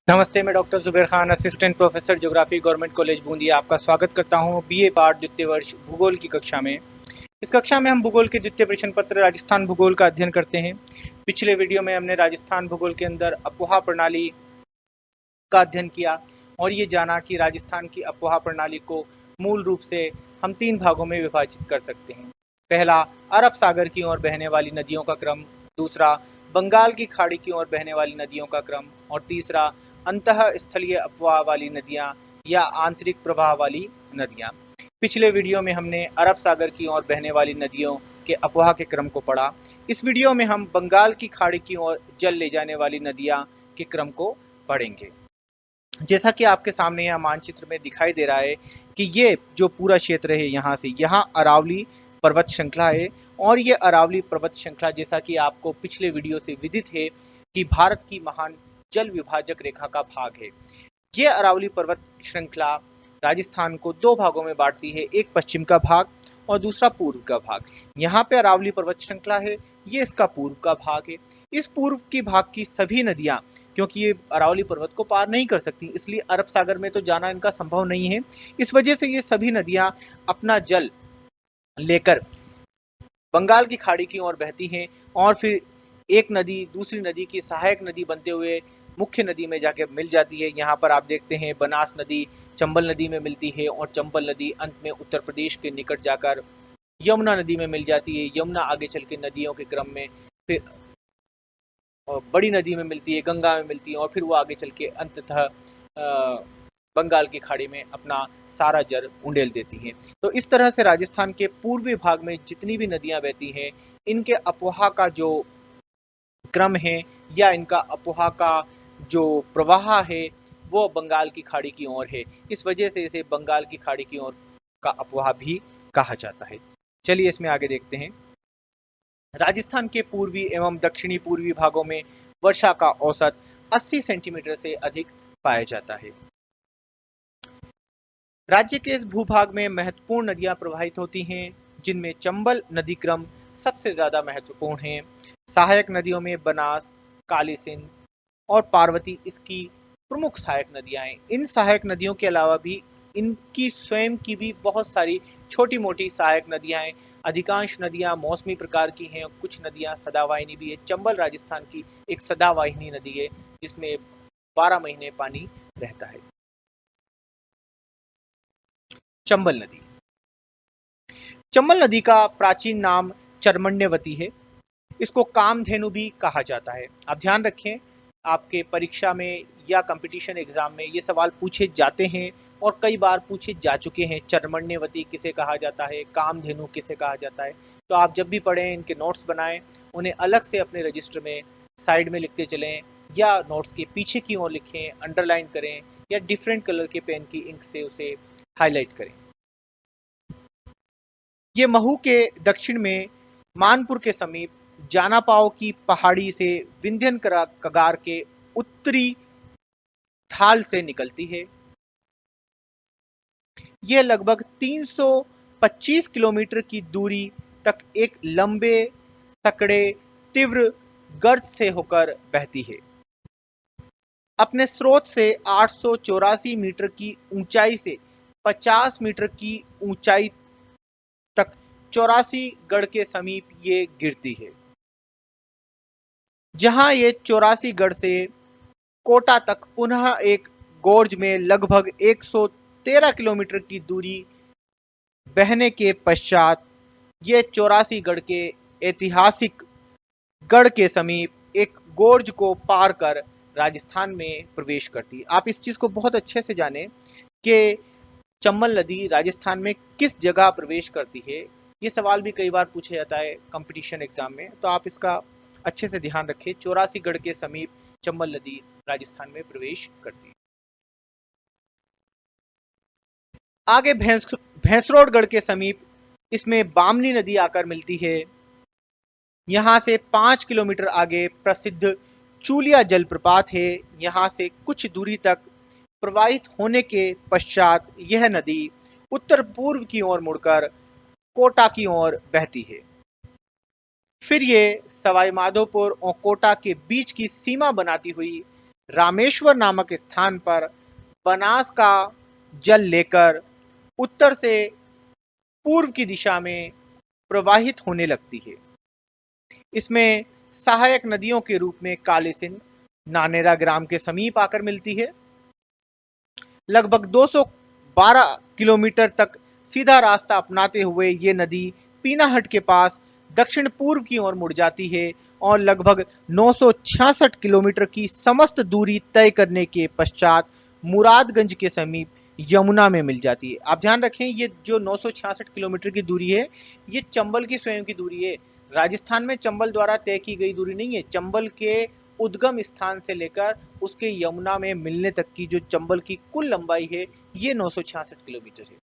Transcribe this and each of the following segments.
नमस्ते, मैं doctor Zuber Khan, assistant professor geography, government college Bundi आपका स्वागत करता हूं बीए पार्ट द्वितीय वर्ष भूगोल की कक्षा में। इस कक्षा में हम भूगोल के द्वितीय प्रश्न पत्र राजस्थान भूगोल का अध्ययन करते हैं। पिछले वीडियो में हमने राजस्थान भूगोल के अंदर अपोहा प्रणाली का अध्ययन किया और ये जाना कि राजस्थान की अपोहा प्रणाली को मूल रूप से हम 3 भागों में विभाजित कर सकते हैं। पहला, अरब सागर की ओर बहने वाली नदियों का क्रम। दूसरा, बंगाल की खाड़ी की ओर बहने वाली नदियों का क्रम। और तीसरा, अंतः स्थलीय अफवाह वाली नदियां या आंतरिक प्रवाह वाली नदियां। पिछले वीडियो में हमने अरब सागर की ओर बहने वाली नदियों के अफवाह के क्रम को पढ़ा। इस वीडियो में हम बंगाल की खाड़ी की ओर जल ले जाने वाली नदियां के क्रम को पढ़ेंगे। जैसा कि आपके सामने यहाँ मानचित्र में दिखाई दे रहा है कि ये जो पूरा क्षेत्र है यहाँ से यहाँ अरावली पर्वत श्रृंखला है। और ये अरावली पर्वत श्रृंखला, जैसा कि आपको पिछले वीडियो से विदित है, कि भारत की महान जल विभाजक रेखा का भाग है। ये अरावली पर्वत श्रृंखला राजस्थान को 2 भागों में बांटती है, एक पश्चिम का भाग और दूसरा पूर्व का भाग। यहाँ पे अरावली पर्वत श्रृंखला है, ये इसका पूर्व का भाग है। इस पूर्व की भाग की सभी नदियां, क्योंकि ये अरावली पर्वत को पार नहीं कर सकती, इसलिए अरब सागर में तो जाना इनका संभव नहीं है। इस वजह से ये सभी नदियां अपना जल लेकर बंगाल की खाड़ी की ओर बहती हैं और फिर एक नदी दूसरी नदी की सहायक नदी बनते हुए मुख्य नदी में जाके मिल जाती है। यहाँ पर आप देखते हैं बनास नदी चंबल नदी में मिलती है और चंबल नदी अंत में उत्तर प्रदेश के निकट जाकर यमुना नदी में मिल जाती है। यमुना आगे चल के नदियों के क्रम में फिर बड़ी नदी में मिलती है, गंगा में मिलती है और फिर वो आगे चल के अंततः बंगाल की खाड़ी में अपना सारा जल उंडेल देती हैं। तो इस तरह से राजस्थान के पूर्वी भाग में जितनी भी नदियां बहती हैं, इनके अपोहा का जो क्रम है या इनका अपोहा का जो प्रवाह है वो बंगाल की खाड़ी की ओर है। इस वजह से इसे बंगाल की खाड़ी की ओर का अपोहा भी कहा जाता है। चलिए इसमें आगे देखते हैं। राजस्थान के पूर्वी एवं दक्षिणी पूर्वी भागों में वर्षा का औसत 80 सेंटीमीटर से अधिक पाया जाता है। राज्य के इस भूभाग में महत्वपूर्ण नदियां प्रवाहित होती हैं, जिनमें चंबल नदी क्रम सबसे ज्यादा महत्वपूर्ण है। सहायक नदियों में बनास, काली सिंध और पार्वती इसकी प्रमुख सहायक नदियां हैं। इन सहायक नदियों के अलावा भी इनकी स्वयं की भी बहुत सारी छोटी मोटी सहायक नदियां हैं। अधिकांश नदियां मौसमी प्रकार की हैं और कुछ नदियां सदावाहिनी भी है। चंबल राजस्थान की एक सदावाहिनी नदी है जिसमें 12 महीने पानी रहता है। चंबल नदी। चंबल नदी का प्राचीन नाम चर्मण्यवती है। इसको कामधेनु भी कहा जाता है। आप ध्यान रखें, आपके परीक्षा में या कंपटीशन एग्जाम में ये सवाल पूछे जाते हैं और कई बार पूछे जा चुके हैं। चर्मण्यवती किसे कहा जाता है, कामधेनु किसे कहा जाता है। तो आप जब भी पढ़ें, इनके नोट्स बनाएं, उन्हें अलग से अपने रजिस्टर में साइड में लिखते चलें या नोट्स के पीछे की ओर लिखें, अंडरलाइन करें या डिफरेंट कलर के पेन की इंक से उसे हाईलाइट करें। ये महू के दक्षिण में मानपुर के समीप जानापाव की पहाड़ी से विंध्यन कगार के उत्तरी ढाल से निकलती है। यह लगभग 325 किलोमीटर की दूरी तक एक लंबे सकड़े तीव्र गर्त से होकर बहती है। अपने स्रोत से 884 मीटर की ऊंचाई से 50 मीटर की ऊंचाई तक 84 गढ़ के समीप ये गिरती है, जहां ये 84 गढ़ से कोटा तक पुनः एक गोर्ज में लगभग 113 किलोमीटर की दूरी बहने के पश्चात ये 84 गढ़ के ऐतिहासिक गढ़ के समीप एक गोर्ज को पार कर राजस्थान में प्रवेश करती है। आप इस चीज को बहुत अच्छे से जानें कि चंबल नदी राजस्थान में किस जगह प्रवेश करती है। ये सवाल भी कई बार पूछा जाता है कंपटीशन एग्जाम में, तो आप इसका अच्छे से ध्यान रखें। 84 गढ़ के समीप चंबल नदी राजस्थान में प्रवेश करती है। आगे भैंसरोडगढ़ के समीप इसमें बामनी नदी आकर मिलती है। यहां से 5 किलोमीटर आगे प्रसिद्ध चूलिया जलप्रपात है। यहां से कुछ दूरी तक प्रवाहित होने के पश्चात यह नदी उत्तर पूर्व की ओर मुड़कर कोटा की ओर बहती है। फिर ये सवाई माधोपुर और कोटा के बीच की सीमा बनाती हुई रामेश्वर नामक स्थान पर बनास का जल लेकर उत्तर से पूर्व की दिशा में प्रवाहित होने लगती है। इसमें सहायक नदियों के रूप में काली सिंध नानेरा ग्राम के समीप आकर मिलती है। लगभग 212 किलोमीटर तक सीधा रास्ता अपनाते हुए ये नदी पीनाहट के पास दक्षिण पूर्व की ओर मुड़ जाती है और लगभग 966 किलोमीटर की समस्त दूरी तय करने के पश्चात मुरादगंज के समीप यमुना में मिल जाती है। आप ध्यान रखें, ये जो 966 किलोमीटर की दूरी है, ये चंबल की स्वयं की दूरी है। राजस्थान में चंबल द्वारा तय की गई दूरी नहीं है। चंबल के उद्गम स्थान से लेकर उसके यमुना में मिलने तक की जो चंबल की कुल लंबाई है, ये 966 किलोमीटर है।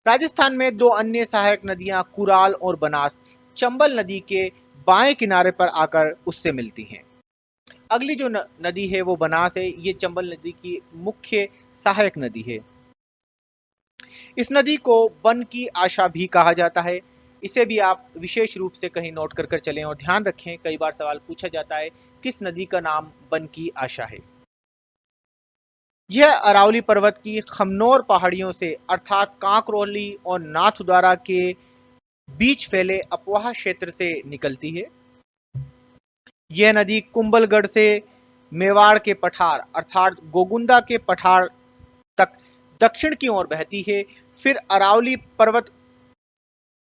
राजस्थान में दो अन्य सहायक नदियां कुराल और बनास चंबल नदी के बाएं किनारे पर आकर उससे मिलती हैं। अगली जो नदी है वो बनास है। ये चंबल नदी की मुख्य सहायक नदी है। इस नदी को वन की आशा भी कहा जाता है। इसे भी आप विशेष रूप से कहीं नोट कर चलें और ध्यान रखें, कई बार सवाल पूछा जाता है किस नदी का नाम वन की आशा है। यह अरावली पर्वत की खमनोर पहाड़ियों से अर्थात कांकरोली और नाथद्वारा के बीच फैले अपवाह क्षेत्र से निकलती है। यह नदी कुंभलगढ़ से मेवाड़ के पठार अर्थात गोगुंदा के पठार तक दक्षिण की ओर बहती है, फिर अरावली पर्वत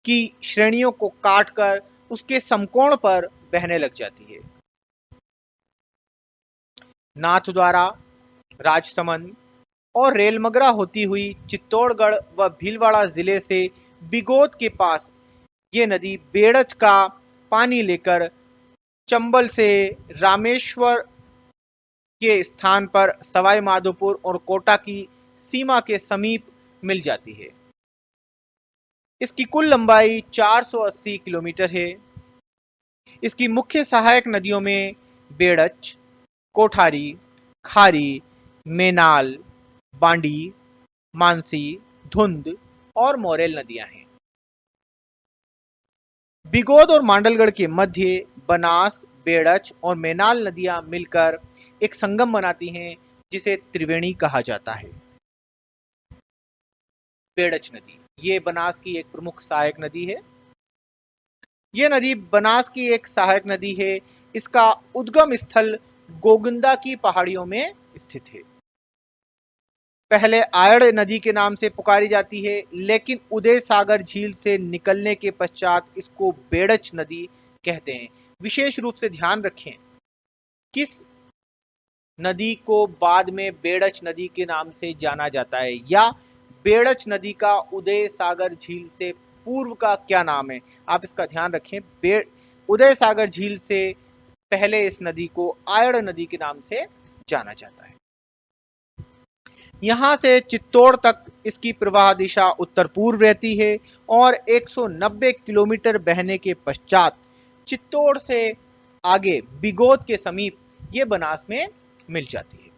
की श्रेणियों को काटकर उसके समकोण पर बहने लग जाती है। नाथद्वारा, राजसमंद और रेलमगरा होती हुई चित्तौड़गढ़ व भीलवाड़ा जिले से बिगोद के पास ये नदी बेड़च का पानी लेकर चंबल से रामेश्वर के स्थान पर सवाई माधोपुर और कोटा की सीमा के समीप मिल जाती है। इसकी कुल लंबाई 480 किलोमीटर है। इसकी मुख्य सहायक नदियों में बेड़च, कोठारी, खारी, मेनाल, बांडी, मानसी, धुंध और मोरेल नदियां हैं। बिगोद और मांडलगढ़ के मध्य बनास, बेड़च और मेनाल नदियां मिलकर एक संगम बनाती हैं जिसे त्रिवेणी कहा जाता है। बेड़च नदी ये बनास की एक प्रमुख सहायक नदी है। यह नदी बनास की एक सहायक नदी है। इसका उद्गम स्थल गोगुंदा की पहाड़ियों में स्थित है। पहले आयड़ नदी के नाम से पुकारी जाती है, लेकिन उदय सागर झील से निकलने के पश्चात इसको बेड़च नदी कहते हैं। विशेष रूप से ध्यान रखें, किस नदी को बाद में बेड़च नदी के नाम से जाना जाता है या बेड़च नदी का उदय सागर झील से पूर्व का क्या नाम है, आप इसका ध्यान रखें। उदय सागर झील से पहले इस नदी को आयड़ नदी के नाम से जाना जाता है। यहां से चित्तौड़ तक इसकी प्रवाह दिशा उत्तर पूर्व रहती है और 190 किलोमीटर बहने के पश्चात चित्तौड़ से आगे बिगोद के समीप ये बनास में मिल जाती है।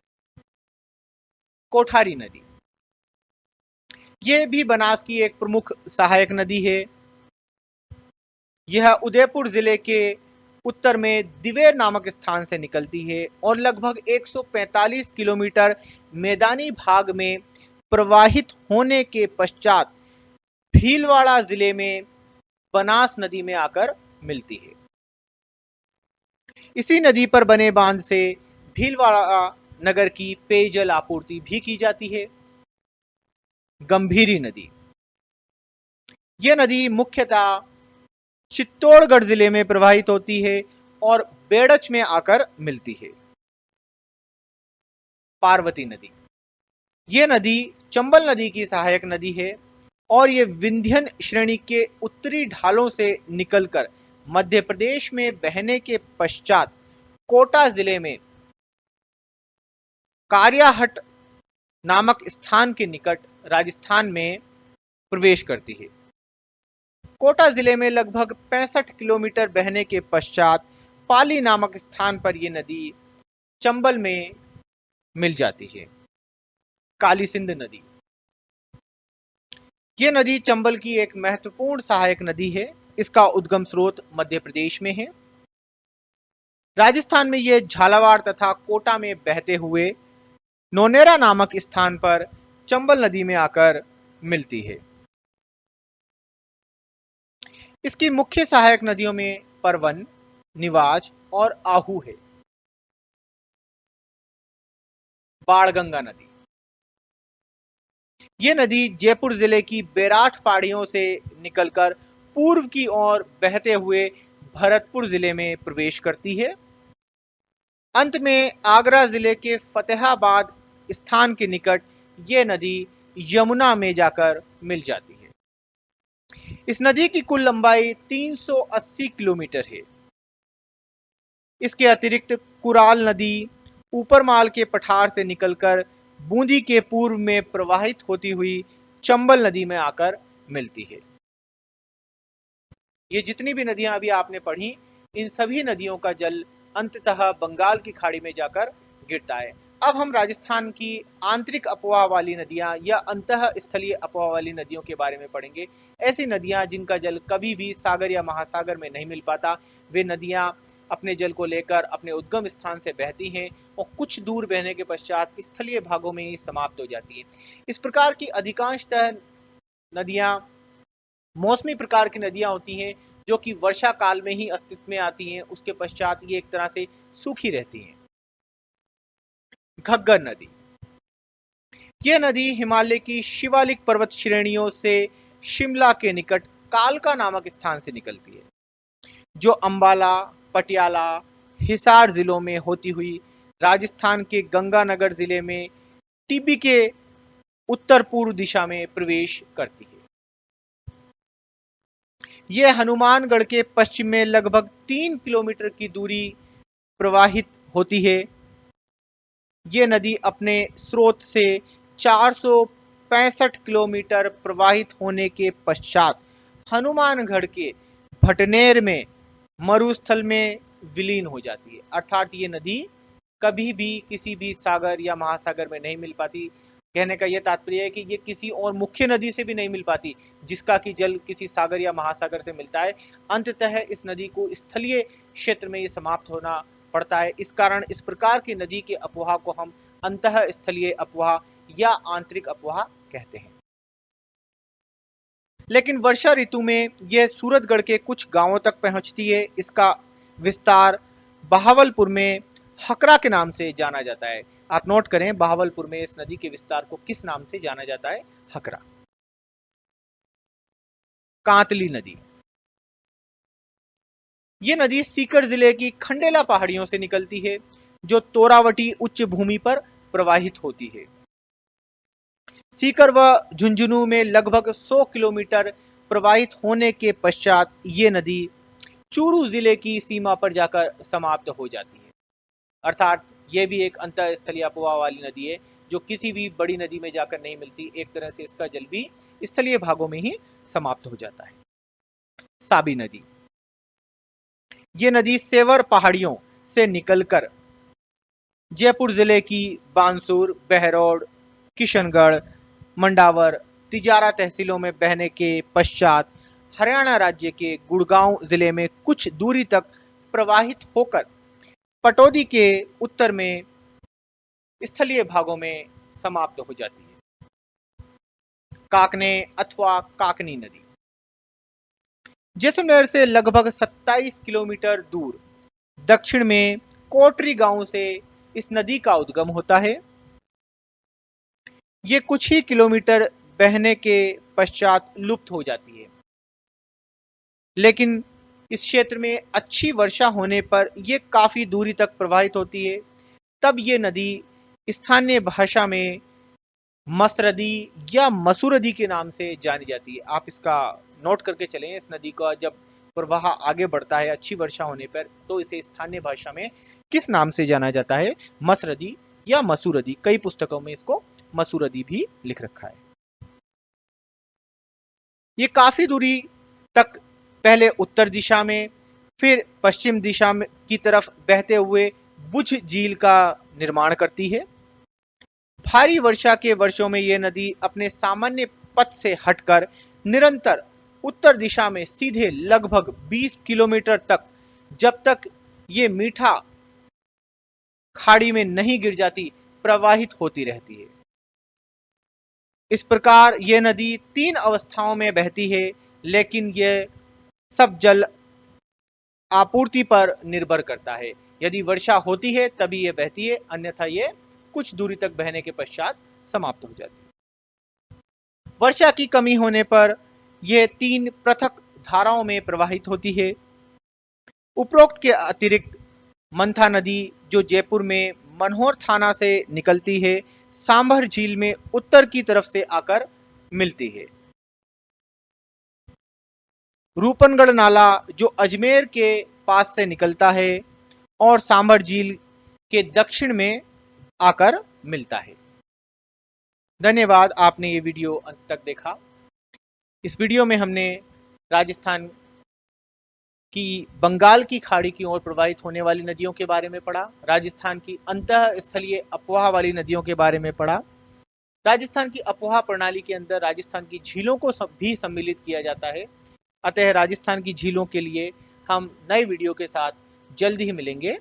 कोठारी नदी यह भी बनास की एक प्रमुख सहायक नदी है। यह उदयपुर जिले के उत्तर में दिवेर नामक स्थान से निकलती है और लगभग 145 किलोमीटर मैदानी भाग में प्रवाहित होने के पश्चात भीलवाड़ा जिले में बनास नदी में आकर मिलती है। इसी नदी पर बने बांध से भीलवाड़ा नगर की पेयजल आपूर्ति भी की जाती है। गंभीरी नदी यह नदी मुख्यतः चित्तौड़गढ़ जिले में प्रवाहित होती है और बेड़च में आकर मिलती है। पार्वती नदी यह नदी चंबल नदी की सहायक नदी है और यह विंध्यन श्रेणी के उत्तरी ढालों से निकलकर मध्य प्रदेश में बहने के पश्चात कोटा जिले में कारियाहट नामक स्थान के निकट राजस्थान में प्रवेश करती है। कोटा जिले में लगभग 65 किलोमीटर बहने के पश्चात पाली नामक स्थान पर यह नदी चंबल में मिल जाती है। काली सिंध नदी यह नदी चंबल की एक महत्वपूर्ण सहायक नदी है। इसका उद्गम स्रोत मध्य प्रदेश में है। राजस्थान में ये झालावाड़ तथा कोटा में बहते हुए नोनेरा नामक स्थान पर चंबल नदी में आकर मिलती है। इसकी मुख्य सहायक नदियों में परवन, निवाज और आहू है। बाणगंगा नदी, ये नदी जयपुर जिले की बैराठ पहाड़ियों से निकलकर पूर्व की ओर बहते हुए भरतपुर जिले में प्रवेश करती है। अंत में आगरा जिले के फतेहाबाद स्थान के निकट ये नदी यमुना में जाकर मिल जाती है। इस नदी की कुल लंबाई 380 किलोमीटर है। इसके अतिरिक्त कुराल नदी ऊपरमाल के पठार से निकलकर बूंदी के पूर्व में प्रवाहित होती हुई चंबल नदी में आकर मिलती है। ये जितनी भी नदियां अभी आपने पढ़ी, इन सभी नदियों का जल अंततः बंगाल की खाड़ी में जाकर गिरता है। अब हम राजस्थान की आंतरिक अपवाह वाली नदियां या अंतः स्थलीय अपवाह वाली नदियों के बारे में पढ़ेंगे। ऐसी नदियां जिनका जल कभी भी सागर या महासागर में नहीं मिल पाता, वे नदियां अपने जल को लेकर अपने उद्गम स्थान से बहती हैं और कुछ दूर बहने के पश्चात स्थलीय भागों में ही समाप्त हो जाती है। इस प्रकार की अधिकांशतः नदियां मौसमी प्रकार की नदियां होती हैं, जो कि वर्षा काल में ही अस्तित्व में आती हैं। उसके पश्चात ये एक तरह से सूखी रहती हैं। घग्गर नदी, यह नदी हिमालय की शिवालिक पर्वत श्रेणियों से शिमला के निकट कालका नामक स्थान से निकलती है, जो अंबाला, पटियाला, हिसार जिलों में होती हुई राजस्थान के गंगानगर जिले में टिब्बी के उत्तर पूर्व दिशा में प्रवेश करती है। यह हनुमानगढ़ के पश्चिम में लगभग 3 किलोमीटर की दूरी प्रवाहित होती है। यह नदी अपने स्रोत से 465 किलोमीटर प्रवाहित होने के पश्चात हनुमानगढ़ के भटनेर में मरुस्थल में विलीन हो जाती है। अर्थात ये नदी कभी भी किसी भी सागर या महासागर में नहीं मिल पाती। कहने का यह तात्पर्य है कि ये किसी और मुख्य नदी से भी नहीं मिल पाती जिसका कि जल किसी सागर या महासागर से मिलता है। अंततः इस नदी को स्थलीय क्षेत्र में ये समाप्त होना पड़ता है। इस कारण इस प्रकार की नदी के अपवाह को हम अंतः स्थलीय अपवाह या आंतरिक अपवाह कहते हैं। लेकिन वर्षा ऋतु में यह सूरतगढ़ के कुछ गांवों तक पहुंचती है। इसका विस्तार बहावलपुर में हकरा के नाम से जाना जाता है। आप नोट करें, बहावलपुर में इस नदी के विस्तार को किस नाम से जाना जाता है? हकरा। कांतली नदी, यह नदी सीकर जिले की खंडेला पहाड़ियों से निकलती है, जो तोरावटी उच्च भूमि पर प्रवाहित होती है। सीकर व झुंझुनू में लगभग 100 किलोमीटर प्रवाहित होने के पश्चात ये नदी चूरू जिले की सीमा पर जाकर समाप्त हो जाती है। अर्थात यह भी एक अंतःस्थलीय अपवाह वाली नदी है, जो किसी भी बड़ी नदी में जाकर नहीं मिलती। एक तरह से इसका जल भी स्थलीय भागों में ही समाप्त हो जाता है। साबी नदी, ये नदी सेवर पहाड़ियों से निकलकर जयपुर जिले की बानसूर, बहरौड़, किशनगढ़, मंडावर, तिजारा तहसीलों में बहने के पश्चात हरियाणा राज्य के गुड़गांव जिले में कुछ दूरी तक प्रवाहित होकर पटौदी के उत्तर में स्थलीय भागों में समाप्त हो जाती है। काकने अथवा काकनी नदी, जैसलमेर से लगभग 27 किलोमीटर दूर दक्षिण में कोटरी गांव से इस नदी का उद्गम होता है। ये कुछ ही किलोमीटर बहने के पश्चात लुप्त हो जाती है, लेकिन इस क्षेत्र में अच्छी वर्षा होने पर यह काफी दूरी तक प्रवाहित होती है। तब ये नदी स्थानीय भाषा में मसरदी या मसूरदी के नाम से जानी जाती है। आप इसका नोट करके चलें। इस नदी का जब प्रवाह आगे बढ़ता है अच्छी वर्षा होने पर, तो इसे स्थानीय भाषा में किस नाम से जाना जाता है? मसरदी या मसूरदी। कई पुस्तकों में इसको मसूरदी भी लिख रखा है। ये काफी दूरी तक पहले उत्तर दिशा में, फिर पश्चिम दिशा में की तरफ बहते हुए बुझ झील का निर्माण करती है। भारी वर्षा के वर्षों में यह नदी अपने सामान्य पथ से हटकर निरंतर उत्तर दिशा में सीधे लगभग 20 किलोमीटर तक, जब तक ये मीठा खाड़ी में नहीं गिर जाती, प्रवाहित होती रहती है। इस प्रकार यह नदी 3 अवस्थाओं में बहती है, लेकिन यह सब जल आपूर्ति पर निर्भर करता है। यदि वर्षा होती है तभी यह बहती है, अन्यथा यह कुछ दूरी तक बहने के पश्चात समाप्त हो जाती है। वर्षा की कमी होने पर यह 3 पृथक धाराओं में प्रवाहित होती है। उपरोक्त के अतिरिक्त मंथा नदी, जो जयपुर में मनोहर थाना से निकलती है, सांभर झील में उत्तर की तरफ से आकर मिलती है। रूपनगढ़ नाला, जो अजमेर के पास से निकलता है और सांभर झील के दक्षिण में आकर मिलता है। धन्यवाद, आपने ये वीडियो अंत तक देखा। इस वीडियो में हमने राजस्थान की बंगाल की खाड़ी की ओर प्रवाहित होने वाली नदियों के बारे में पढ़ा, राजस्थान की अंतःस्थलीय अपवाह वाली नदियों के बारे में पढ़ा। राजस्थान की अपवाह प्रणाली के अंदर राजस्थान की झीलों को भी सम्मिलित किया जाता है। अतः राजस्थान की झीलों के लिए हम नए वीडियो के साथ जल्द ही मिलेंगे।